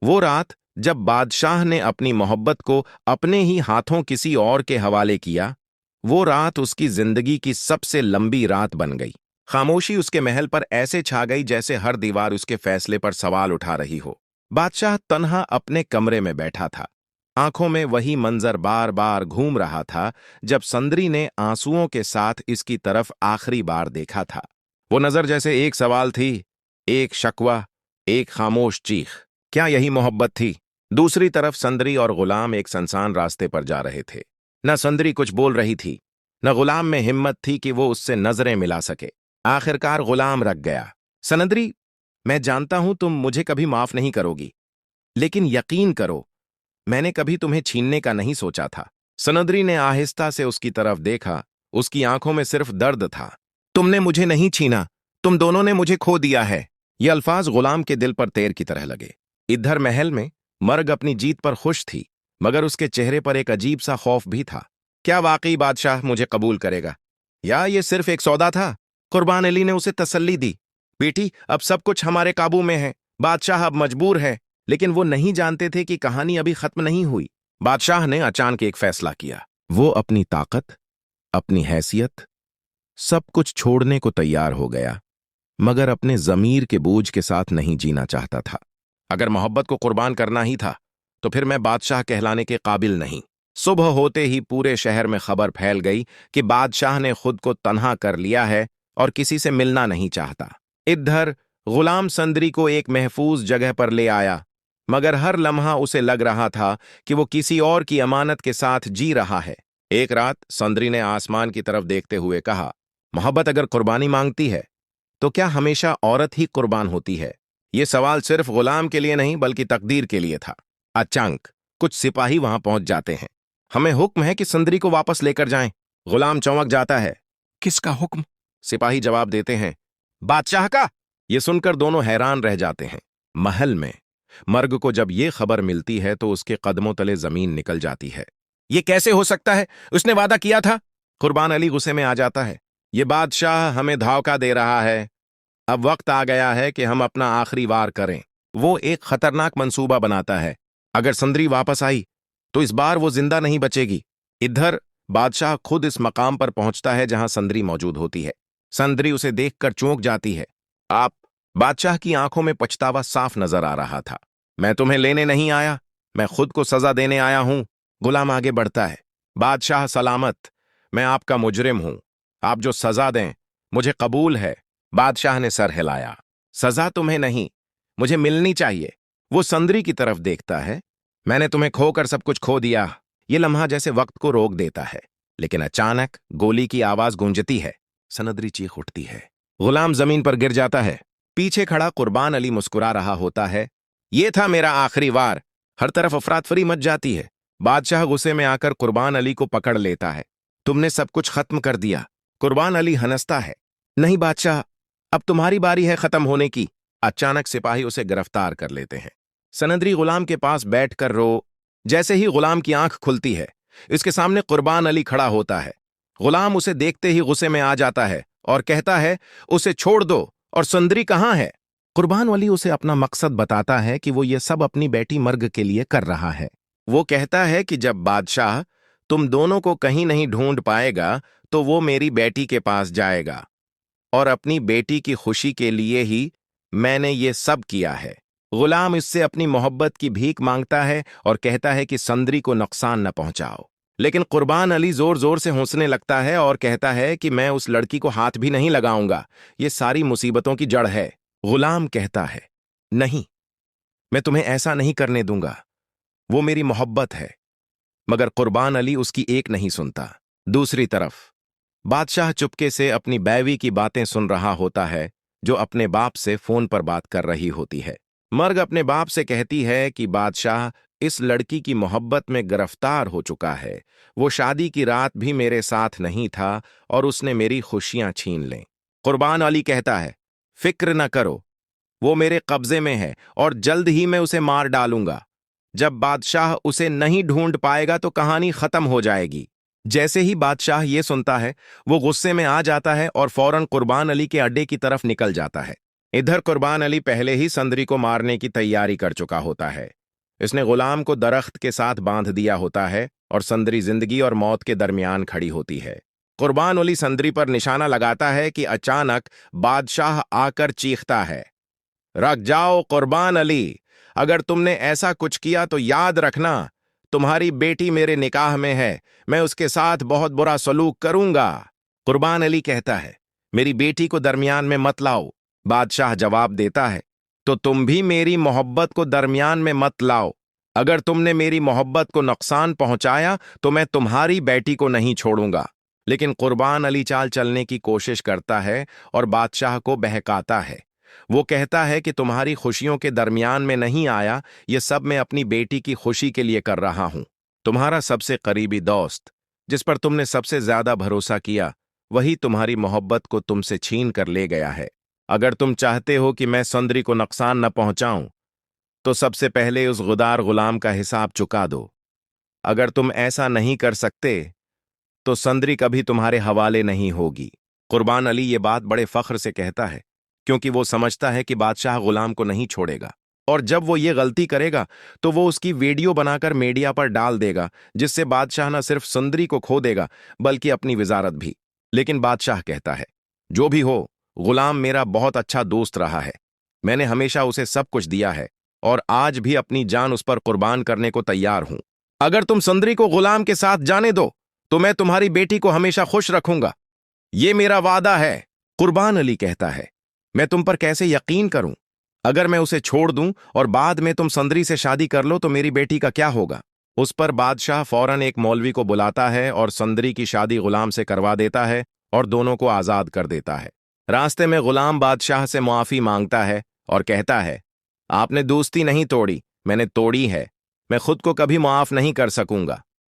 वो रात जब बादशाह ने अपनी मोहब्बत को अपने ही हाथों किसी और के हवाले किया, वो रात उसकी जिंदगी की सबसे लंबी रात बन गई। खामोशी उसके महल पर ऐसे छा गई जैसे हर दीवार उसके फैसले पर सवाल उठा रही हो। बादशाह तन्हा अपने कमरे में बैठा था। आंखों में वही मंजर बार बार घूम रहा था जब संदरी ने आंसुओं के साथ इसकी तरफ आखिरी बार देखा था। वो नजर जैसे एक सवाल थी, एक शकवा, एक खामोश चीख। क्या यही मोहब्बत थी? दूसरी तरफ संदरी और गुलाम एक सुनसान रास्ते पर जा रहे थे। न संदरी कुछ बोल रही थी, न गुलाम में हिम्मत थी कि वो उससे नजरें मिला सके। आखिरकार गुलाम रख गया। सनदरी, मैं जानता हूं तुम मुझे कभी माफ नहीं करोगी, लेकिन यकीन करो, मैंने कभी तुम्हें छीनने का नहीं सोचा था। सनदरी ने आहिस्ता से उसकी तरफ देखा। उसकी आंखों में सिर्फ दर्द था। तुमने मुझे नहीं छीना, तुम दोनों ने मुझे खो दिया है। ये अल्फाज गुलाम के दिल पर तेर की तरह लगे। इधर महल में मर्ग अपनी जीत पर खुश थी, मगर उसके चेहरे पर एक अजीब सा खौफ भी था। क्या वाकई बादशाह मुझे कबूल करेगा, या ये सिर्फ एक सौदा था? कुर्बान अली ने उसे तसल्ली दी। बेटी, अब सब कुछ हमारे काबू में है। बादशाह अब मजबूर है। लेकिन वो नहीं जानते थे कि कहानी अभी खत्म नहीं हुई। बादशाह ने अचानक एक फैसला किया। वो अपनी ताकत, अपनी हैसियत, सब कुछ छोड़ने को तैयार हो गया, मगर अपने जमीर के बोझ के साथ नहीं जीना चाहता था। अगर मोहब्बत को कुर्बान करना ही था, तो फिर मैं बादशाह कहलाने के काबिल नहीं। सुबह होते ही पूरे शहर में खबर फैल गई कि बादशाह ने खुद को तन्हा कर लिया है और किसी से मिलना नहीं चाहता। इधर गुलाम संदरी को एक महफूज जगह पर ले आया, मगर हर लम्हा उसे लग रहा था कि वो किसी और की अमानत के साथ जी रहा है। एक रात संदरी ने आसमान की तरफ देखते हुए कहा, मोहब्बत अगर कुर्बानी मांगती है, तो क्या हमेशा औरत ही कुर्बान होती है? ये सवाल सिर्फ गुलाम के लिए नहीं बल्कि तकदीर के लिए था। अचानक कुछ सिपाही वहां पहुंच जाते हैं। हमें हुक्म है कि संदरी को वापस लेकर जाएं। गुलाम चौंक जाता है। किसका हुक्म? सिपाही जवाब देते हैं, बादशाह का। ये सुनकर दोनों हैरान रह जाते हैं। महल में मर्ग को जब ये खबर मिलती है तो उसके कदमों तले जमीन निकल जाती है। ये कैसे हो सकता है? उसने वादा किया था। कुर्बान अली गुस्से में आ जाता है। ये बादशाह हमें धोखा दे रहा है। अब वक्त आ गया है कि हम अपना आखिरी वार करें। वो एक खतरनाक मंसूबा बनाता है। अगर संदरी वापस आई तो इस बार वो जिंदा नहीं बचेगी। इधर बादशाह खुद इस मकाम पर पहुंचता है जहां संदरी मौजूद होती है। संदरी उसे देखकर चौंक जाती है। आप? बादशाह की आंखों में पछतावा साफ नजर आ रहा था। मैं तुम्हें लेने नहीं आया, मैं खुद को सजा देने आया हूं। गुलाम आगे बढ़ता है। बादशाह सलामत, मैं आपका मुजरिम हूं। आप जो सजा दें मुझे कबूल है। बादशाह ने सर हिलाया। सजा तुम्हें नहीं, मुझे मिलनी चाहिए। वो संदरी की तरफ देखता है। मैंने तुम्हें खोकर सब कुछ खो दिया। ये लम्हा जैसे वक्त को रोक देता है, लेकिन अचानक गोली की आवाज गूंजती है। संदरी चीख उठती है। गुलाम जमीन पर गिर जाता है। पीछे खड़ा कुर्बान अली मुस्कुरा रहा होता है। ये था मेरा आखिरी वार। हर तरफ अफरातफरी मच जाती है। बादशाह गुस्से में आकर कुर्बान अली को पकड़ लेता है। तुमने सब कुछ खत्म कर दिया। कुर्बान अली हंसता है। नहीं बादशाह, अब तुम्हारी बारी है खत्म होने की। अचानक सिपाही उसे गिरफ्तार कर लेते हैं। सनदरी गुलाम के पास बैठकर रो। जैसे ही गुलाम की आंख खुलती है, इसके सामने कुर्बान अली खड़ा होता है। गुलाम उसे देखते ही गुस्से में आ जाता है और कहता है, उसे छोड़ दो। और संदरी कहाँ है? कुर्बान अली उसे अपना मकसद बताता है कि वो ये सब अपनी बेटी मर्ग के लिए कर रहा है। वो कहता है कि जब बादशाह तुम दोनों को कहीं नहीं ढूंढ पाएगा तो वो मेरी बेटी के पास जाएगा, और अपनी बेटी की खुशी के लिए ही मैंने ये सब किया है। गुलाम इससे अपनी मोहब्बत की भीख मांगता है और कहता है कि संदरी को नुकसान न पहुंचाओ। लेकिन कुर्बान अली जोर जोर से हंसने लगता है और कहता है कि मैं उस लड़की को हाथ भी नहीं लगाऊंगा। ये सारी मुसीबतों की जड़ है। गुलाम कहता है, नहीं, मैं तुम्हें ऐसा नहीं करने दूंगा। वो मेरी मोहब्बत है। मगर कुर्बान अली उसकी एक नहीं सुनता। दूसरी तरफ बादशाह चुपके से अपनी बैवी की बातें सुन रहा होता है, जो अपने बाप से फोन पर बात कर रही होती है। मर्ग अपने बाप से कहती है कि बादशाह इस लड़की की मोहब्बत में गिरफ्तार हो चुका है। वो शादी की रात भी मेरे साथ नहीं था और उसने मेरी खुशियां छीन लें। कुर्बान अली कहता है, फिक्र न करो, वो मेरे कब्जे में है और जल्द ही मैं उसे मार डालूंगा। जब बादशाह उसे नहीं ढूंढ पाएगा तो कहानी खत्म हो जाएगी। जैसे ही बादशाह ये सुनता है, वो गुस्से में आ जाता है और फौरन कुर्बान अली के अड्डे की तरफ निकल जाता है। इधर कुर्बान अली पहले ही संदरी को मारने की तैयारी कर चुका होता है। इसने गुलाम को दरख्त के साथ बांध दिया होता है और संदरी जिंदगी और मौत के दरमियान खड़ी होती है। कुर्बान अली संदरी पर निशाना लगाता है कि अचानक बादशाह आकर चीखता है, रख जाओ कुर्बान अली, अगर तुमने ऐसा कुछ किया तो याद रखना तुम्हारी बेटी मेरे निकाह में है, मैं उसके साथ बहुत बुरा सलूक करूंगा। कुर्बान अली कहता है, मेरी बेटी को दरमियान में मत लाओ। बादशाह जवाब देता है, तो तुम भी मेरी मोहब्बत को दरमियान में मत लाओ। अगर तुमने मेरी मोहब्बत को नुकसान पहुंचाया तो मैं तुम्हारी बेटी को नहीं छोड़ूंगा। लेकिन कुर्बान अली चाल चलने की कोशिश करता है और बादशाह को बहकाता है। वो कहता है कि तुम्हारी खुशियों के दरमियान में नहीं आया, ये सब मैं अपनी बेटी की खुशी के लिए कर रहा हूं। तुम्हारा सबसे करीबी दोस्त, जिस पर तुमने सबसे ज्यादा भरोसा किया, वही तुम्हारी मोहब्बत को तुमसे छीन कर ले गया है। अगर तुम चाहते हो कि मैं संदरी को नुकसान न पहुंचाऊं, तो सबसे पहले उस गुदार गुलाम का हिसाब चुका दो। अगर तुम ऐसा नहीं कर सकते तो संदरी कभी तुम्हारे हवाले नहीं होगी। कुर्बान अली ये बात बड़े फख्र से कहता है, क्योंकि वो समझता है कि बादशाह गुलाम को नहीं छोड़ेगा, और जब वो ये गलती करेगा तो वो उसकी वीडियो बनाकर मीडिया पर डाल देगा, जिससे बादशाह न सिर्फ संदरी को खो देगा बल्कि अपनी विजारत भी। लेकिन बादशाह कहता है, जो भी हो, गुलाम मेरा बहुत अच्छा दोस्त रहा है। मैंने हमेशा उसे सब कुछ दिया है और आज भी अपनी जान उस पर कुर्बान करने को तैयार हूं। अगर तुम संदरी को गुलाम के साथ जाने दो तो मैं तुम्हारी बेटी को हमेशा खुश रखूंगा। ये मेरा वादा है। कुर्बान अली कहता है, मैं तुम पर कैसे यकीन करूं? अगर मैं उसे छोड़ दूं और बाद में तुम संदरी से शादी कर लो तो मेरी बेटी का क्या होगा? उस पर बादशाह फौरन एक मौलवी को बुलाता है और संदरी की शादी गुलाम से करवा देता है और दोनों को आजाद कर देता है। रास्ते में गुलाम बादशाह से मुआफी मांगता है और कहता है, आपने दोस्ती नहीं तोड़ी, मैंने तोड़ी है। मैं खुद को कभी माफ नहीं कर सकूंगा।